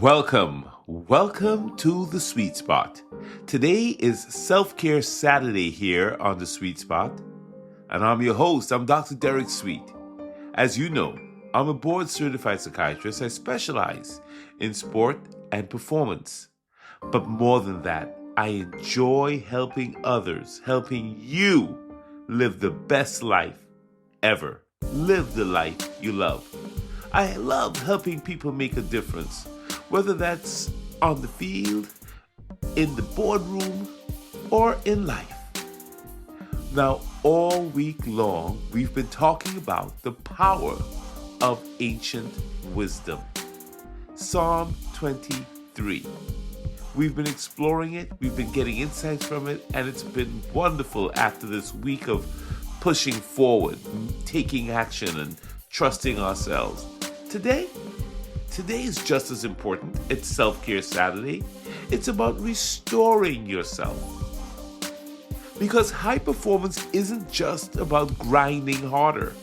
Welcome to the Sweet Spot. Today is Self-Care Saturday here on the Sweet Spot, and I'm your host. I'm Dr. Derek Sweet. As you know, I'm a board-certified psychiatrist. I specialize in sport and performance. But more than that, I enjoy helping others, helping you live the best life ever. Live the life you love. I love helping people make a difference, whether that's on the field, in the boardroom, or in life. Now, all week long, we've been talking about the power of ancient wisdom. Psalm 23. We've been exploring it, we've been getting insights from it, and it's been wonderful after this week of pushing forward, taking action, and trusting ourselves. Today is just as important. It's Self-Care Saturday. It's about restoring yourself. Because high performance isn't just about grinding harder.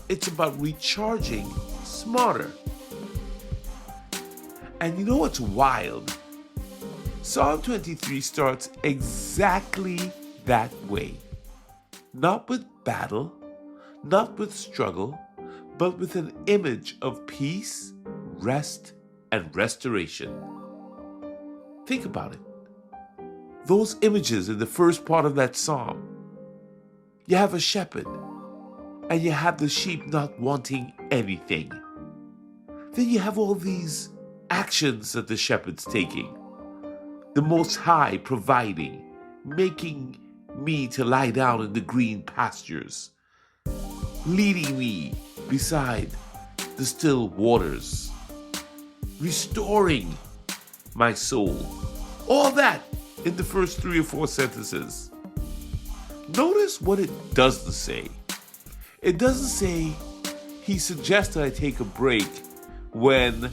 It's about recharging smarter. And you know what's wild? Psalm 23 starts exactly that way. Not with battle, not with struggle, but with an image of peace, rest, and restoration. Think about it. Those images in the first part of that psalm. You have a shepherd, and you have the sheep not wanting anything. Then you have all these actions that the shepherd's taking. The Most High providing, making me to lie down in the green pastures, leading me beside the still waters, restoring my soul. All that in the first 3 or 4 sentences. Notice what it doesn't say. It doesn't say he suggests that I take a break when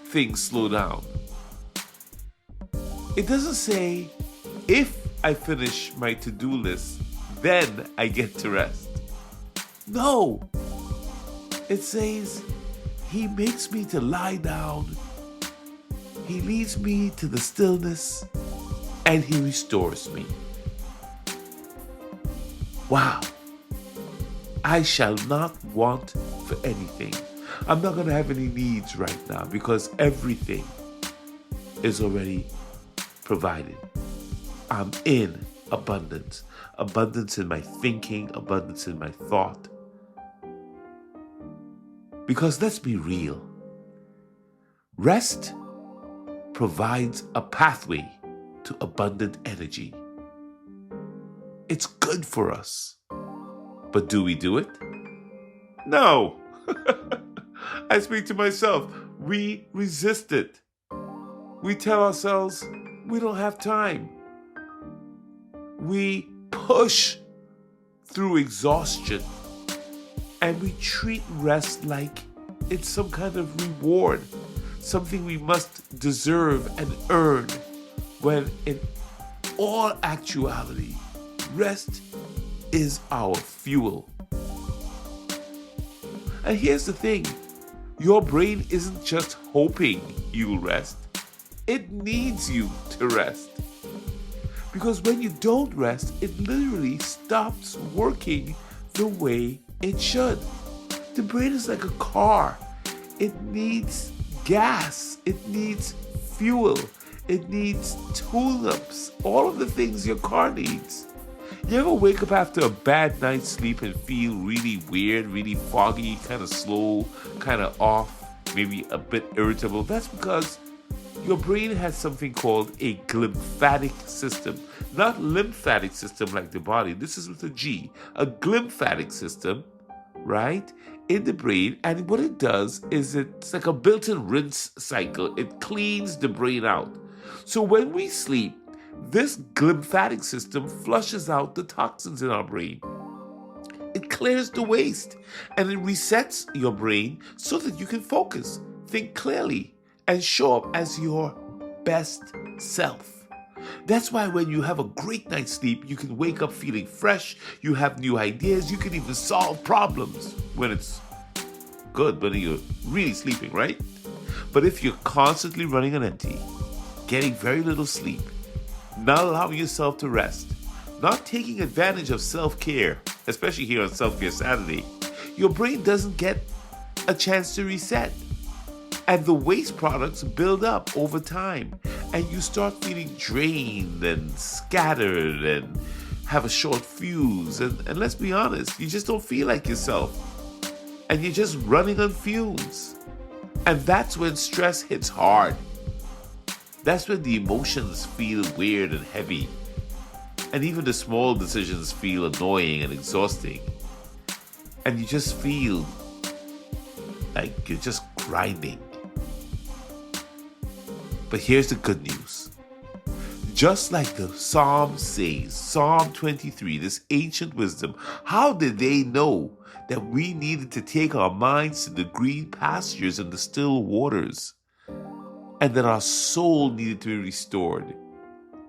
things slow down. It doesn't say if I finish my to-do list, then I get to rest. No. It says, he makes me to lie down, he leads me to the stillness, and he restores me. Wow. I shall not want for anything. I'm not going to have any needs right now because everything is already provided. I'm in abundance. Abundance in my thinking, abundance in my thought. Because let's be real. Rest provides a pathway to abundant energy. It's good for us. But do we do it? No. I speak to myself. We resist it. We tell ourselves we don't have time. We push through exhaustion. And we treat rest like it's some kind of reward, something we must deserve and earn, when in all actuality, rest is our fuel. And here's the thing, your brain isn't just hoping you'll rest, it needs you to rest. Because when you don't rest, it literally stops working the way it should. The brain is like a car. It needs gas. It needs fuel. It needs tune-ups. All of the things your car needs. You ever wake up after a bad night's sleep and feel really weird, really foggy, kind of slow, kind of off, maybe a bit irritable? That's because your brain has something called a glymphatic system. Not lymphatic system like the body. This is with a G. A glymphatic system, right, in the brain. And what it does is it's like a built-in rinse cycle. It cleans the brain out. So when we sleep, this glymphatic system flushes out the toxins in our brain. It clears the waste and it resets your brain so that you can focus, think clearly, and show up as your best self. That's why when you have a great night's sleep, you can wake up feeling fresh, you have new ideas, you can even solve problems when it's good, when you're really sleeping, right? But if you're constantly running on empty, getting very little sleep, not allowing yourself to rest, not taking advantage of self-care, especially here on Self-Care Saturday, your brain doesn't get a chance to reset. And the waste products build up over time. And you start feeling drained and scattered and have a short fuse. And let's be honest, you just don't feel like yourself. And you're just running on fumes. And that's when stress hits hard. That's when the emotions feel weird and heavy. And even the small decisions feel annoying and exhausting. And you just feel like you're just grinding. But here's the good news. Just like the Psalm says, Psalm 23, this ancient wisdom, how did they know that we needed to take our minds to the green pastures and the still waters, and that our soul needed to be restored?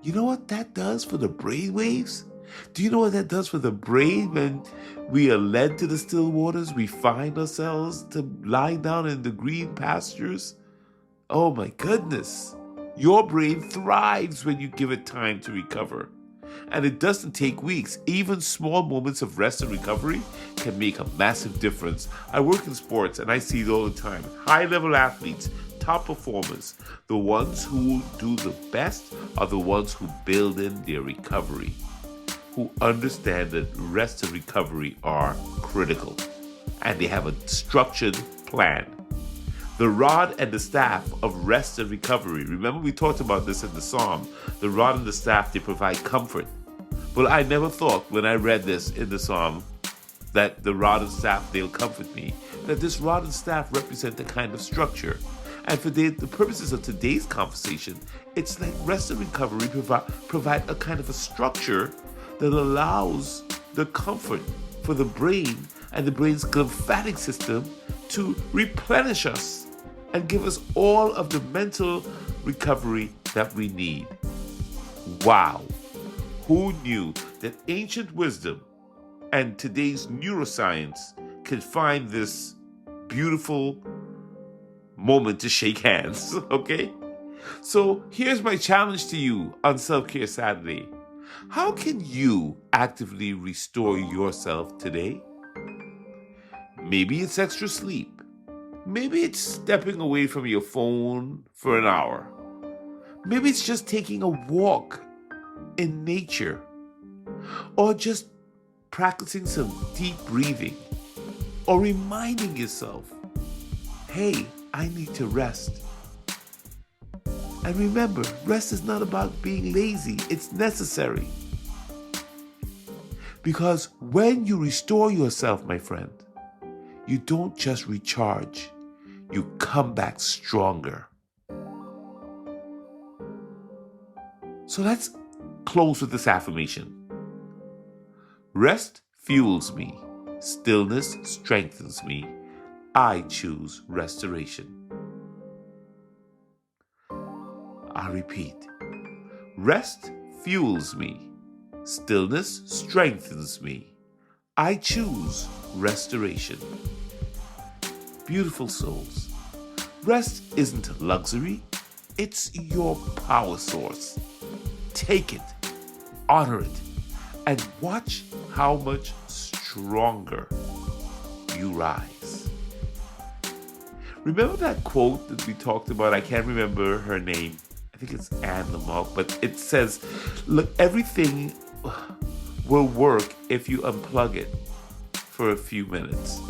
You know what that does for the brain waves? Do you know what that does for the brain when we are led to the still waters? We find ourselves to lie down in the green pastures. Oh my goodness. Your brain thrives when you give it time to recover. And it doesn't take weeks. Even small moments of rest and recovery can make a massive difference. I work in sports and I see it all the time. High-level athletes, top performers, the ones who do the best are the ones who build in their recovery, who understand that rest and recovery are critical, and they have a structured plan. The rod and the staff of rest and recovery. Remember we talked about this in the Psalm. The rod and the staff, they provide comfort. Well, I never thought when I read this in the Psalm that the rod and staff, they'll comfort me, that this rod and staff represent a kind of structure. And for the purposes of today's conversation, it's like rest and recovery provide a kind of a structure that allows the comfort for the brain and the brain's glymphatic system to replenish us and give us all of the mental recovery that we need. Wow! Who knew that ancient wisdom and today's neuroscience could find this beautiful moment to shake hands, okay? So here's my challenge to you on Self-Care Saturday. How can you actively restore yourself today? Maybe it's extra sleep. Maybe it's stepping away from your phone for an hour. Maybe it's just taking a walk in nature. Or just practicing some deep breathing. Or reminding yourself, hey, I need to rest. And remember, rest is not about being lazy. It's necessary. Because when you restore yourself, my friend, you don't just recharge. You come back stronger. So let's close with this affirmation. Rest fuels me. Stillness strengthens me. I choose restoration. I repeat. Rest fuels me. Stillness strengthens me. I choose restoration. Beautiful souls. Rest isn't a luxury. It's your power source. Take it, honor it, and watch how much stronger you rise. Remember that quote that we talked about? I can't remember her name. I think it's Anne Lamott, but it says, look, everything will work if you unplug it for a few minutes.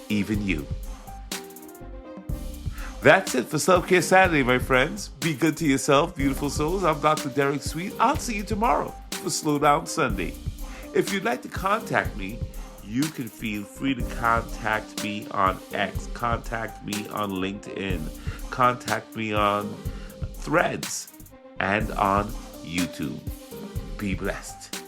Even you. That's it for Self-Care Saturday, my friends. Be good to yourself, beautiful souls. I'm Dr. Derek Sweet. I'll see you tomorrow for Slow Down Sunday. If you'd like to contact me, you can feel free to contact me on X, contact me on LinkedIn, contact me on Threads, and on YouTube. Be blessed.